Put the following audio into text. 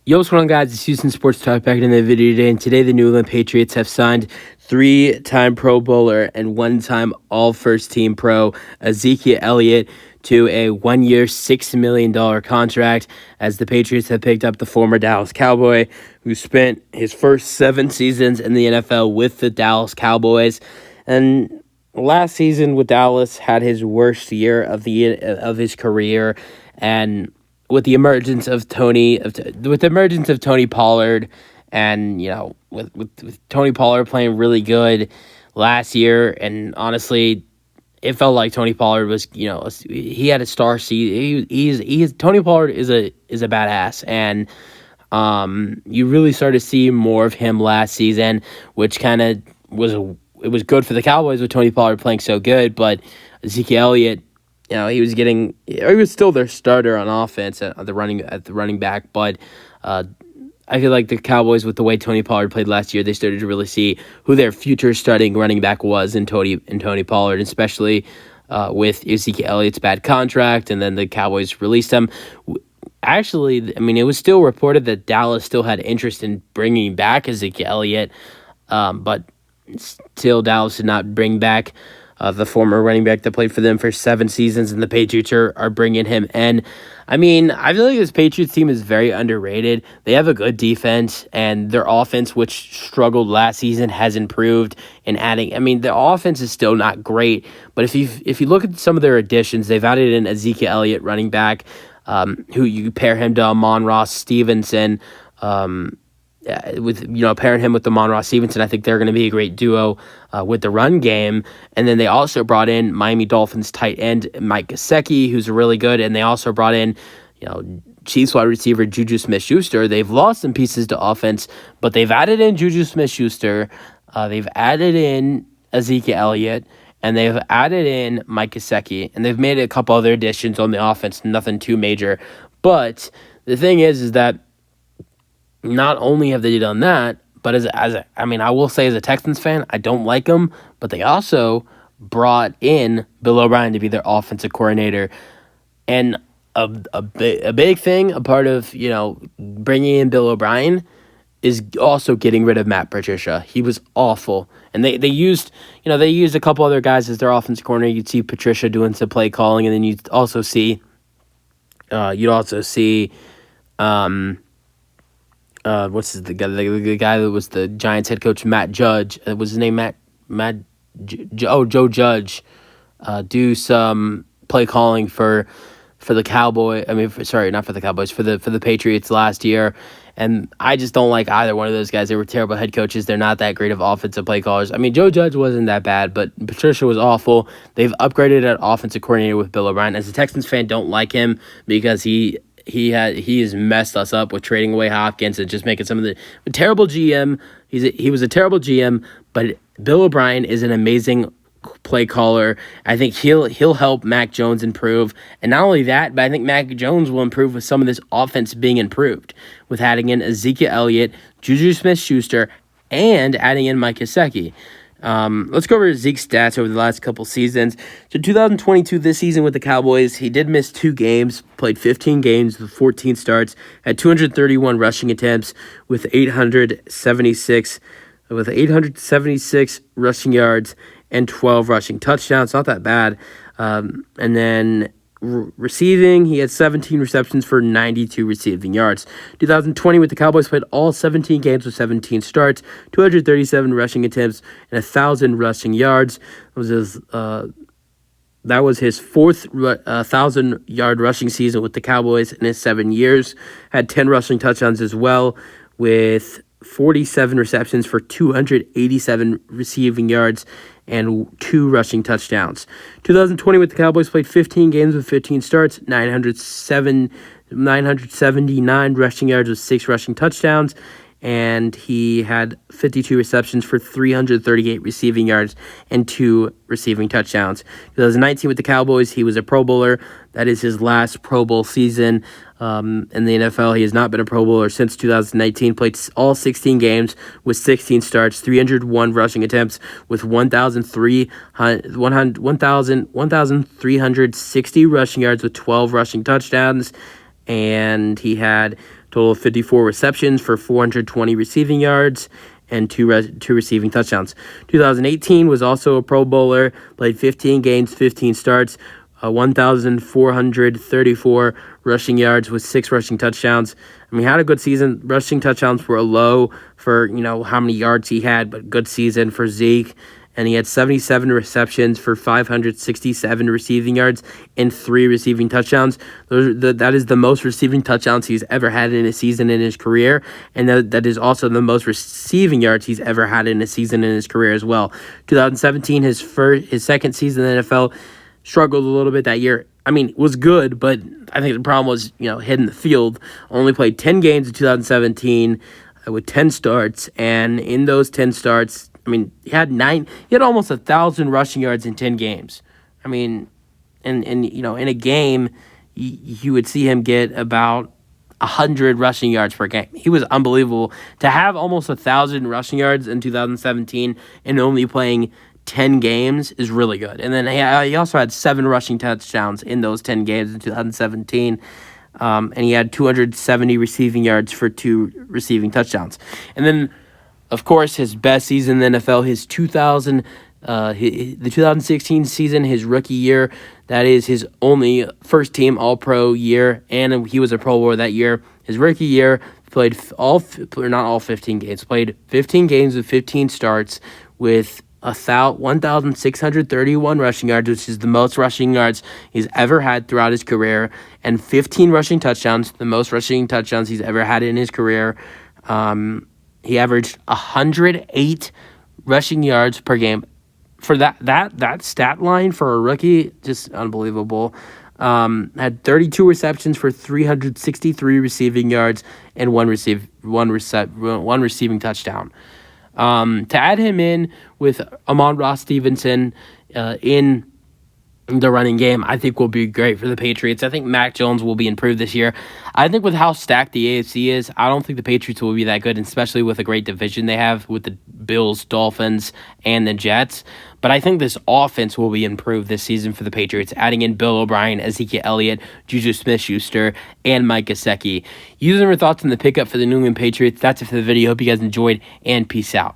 Yo, what's going on, guys? It's Houston Sports Talk back in the video today, and today the New England Patriots have signed three-time Pro Bowler and one-time All-First-Team Pro Ezekiel Elliott to a one-year, $6 million contract, as the Patriots have picked up the former Dallas Cowboy, who spent his first 7 seasons in the NFL with the Dallas Cowboys, and last season with Dallas had his worst year of his career, and with the emergence of Tony Pollard, and with Tony Pollard playing really good last year, and honestly, it felt like Tony Pollard was, he had a star season. Tony Pollard is a badass, and you really started to see more of him last season, which kind of was good for the Cowboys with Tony Pollard playing so good, but Ezekiel Elliott, he was still their starter on offense at the running back, but I feel like the Cowboys, with the way Tony Pollard played last year, they started to really see who their future starting running back was in Tony Pollard, especially with Ezekiel Elliott's bad contract, and then the Cowboys released him. Actually, I mean, it was still reported that Dallas still had interest in bringing back Ezekiel Elliott, but still Dallas did not bring back the former running back that played for them for 7 seasons, and the Patriots are bringing him in. I mean, I feel like this Patriots team is very underrated. They have a good defense, and their offense, which struggled last season, has improved in adding. I mean, the offense is still not great, but if you look at some of their additions, they've added in Ezekiel Elliott, running back, who you pair him to Amon-Ra Stevenson, with pairing him with Amon-Ra Stevenson. I think they're going to be a great duo with the run game. And then they also brought in Miami Dolphins tight end Mike Gesicki, who's really good, and they also brought in Chiefs wide receiver Juju Smith-Schuster. They've lost some pieces to offense, but they've added in Juju Smith-Schuster. They've added in Ezekiel Elliott, and they've added in Mike Gesicki, and they've made a couple other additions on the offense, nothing too major. But the thing is that not only have they done that, but I will say as a Texans fan, I don't like them, but they also brought in Bill O'Brien to be their offensive coordinator. And a big thing, a part of, bringing in Bill O'Brien is also getting rid of Matt Patricia. He was awful. And they used a couple other guys as their offensive coordinator. You'd see Patricia doing some play calling, and then you'd also see the guy that was the Giants head coach, Matt Judge. Was his name Joe Judge? Do some play calling for the Cowboy. Not for the Cowboys, for the Patriots last year. And I just don't like either one of those guys. They were terrible head coaches. They're not that great of offensive play callers. I mean, Joe Judge wasn't that bad, but Patricia was awful. They've upgraded at offensive coordinator with Bill O'Brien. As a Texans fan, don't like him because he has messed us up with trading away Hopkins and just making some of the terrible GM. He was a terrible GM, but Bill O'Brien is an amazing play caller. I think he'll help Mac Jones improve, and not only that, but I think Mac Jones will improve with some of this offense being improved with adding in Ezekiel Elliott, Juju Smith-Schuster, and adding in Mike Gesicki. Let's go over Zeke's stats over the last couple seasons. So 2022, this season with the Cowboys, he did miss 2 games, played 15 games with 14 starts, had 231 rushing attempts with 876 rushing yards and 12 rushing touchdowns. Not that bad. And then receiving, he had 17 receptions for 92 receiving yards. 2020 with the Cowboys, played all 17 games with 17 starts, 237 rushing attempts, and 1,000 rushing yards. That was his 4th 1,000-yard rushing season with the Cowboys in his 7 years. Had 10 rushing touchdowns as well, with 47 receptions for 287 receiving yards and 2 rushing touchdowns. 2020 with the Cowboys, played 15 games with 15 starts, 979 rushing yards with 6 rushing touchdowns, and he had 52 receptions for 338 receiving yards and 2 receiving touchdowns. 2019 with the Cowboys, he was a Pro Bowler. That is his last Pro Bowl season in the NFL. He has not been a Pro Bowler since 2019. Played all 16 games with 16 starts, 301 rushing attempts with 1,360 rushing yards with 12 rushing touchdowns. And he had total of 54 receptions for 420 receiving yards and two receiving touchdowns. 2018 was also a Pro Bowler, played 15 games, 15 starts, 1,434 rushing yards with 6 rushing touchdowns. I mean, he had a good season. Rushing touchdowns were low for, how many yards he had, but good season for Zeke. And he had 77 receptions for 567 receiving yards and 3 receiving touchdowns. That is the most receiving touchdowns he's ever had in a season in his career, and that is also the most receiving yards he's ever had in a season in his career as well. 2017, his second season in the NFL, struggled a little bit that year. I mean, was good, but I think the problem was, hitting the field. Only played 10 games in 2017 with 10 starts, and in those 10 starts, I mean, he had almost 1,000 rushing yards in 10 games. I mean, and in a game, you would see him get about 100 rushing yards per game. He was unbelievable. To have almost 1,000 rushing yards in 2017 and only playing 10 games is really good. And then he also had 7 rushing touchdowns in those 10 games in 2017. And he had 270 receiving yards for 2 receiving touchdowns. And then, of course, his best season in the NFL, the 2016 season, his rookie year. That is his only first-team All-Pro year, and he was a Pro Bowler that year. His rookie year, played not all 15 games, played 15 games with 15 starts with 1,631 rushing yards, which is the most rushing yards he's ever had throughout his career, and 15 rushing touchdowns, the most rushing touchdowns he's ever had in his career. He averaged 108 rushing yards per game. For that stat line for a rookie, just unbelievable. Had 32 receptions for 363 receiving yards and one receiving touchdown. To add him in with Amon-Ra Stevenson in the running game, I think will be great for the Patriots. I think Mac Jones will be improved this year. I think with how stacked the AFC is, I don't think the Patriots will be that good, especially with a great division they have with the Bills, Dolphins, and the Jets. But I think this offense will be improved this season for the Patriots, adding in Bill O'Brien, Ezekiel Elliott, Juju Smith-Schuster, and Mike Gesicki. Using your thoughts on the pickup for the New England Patriots. That's it for the video. Hope you guys enjoyed, and peace out.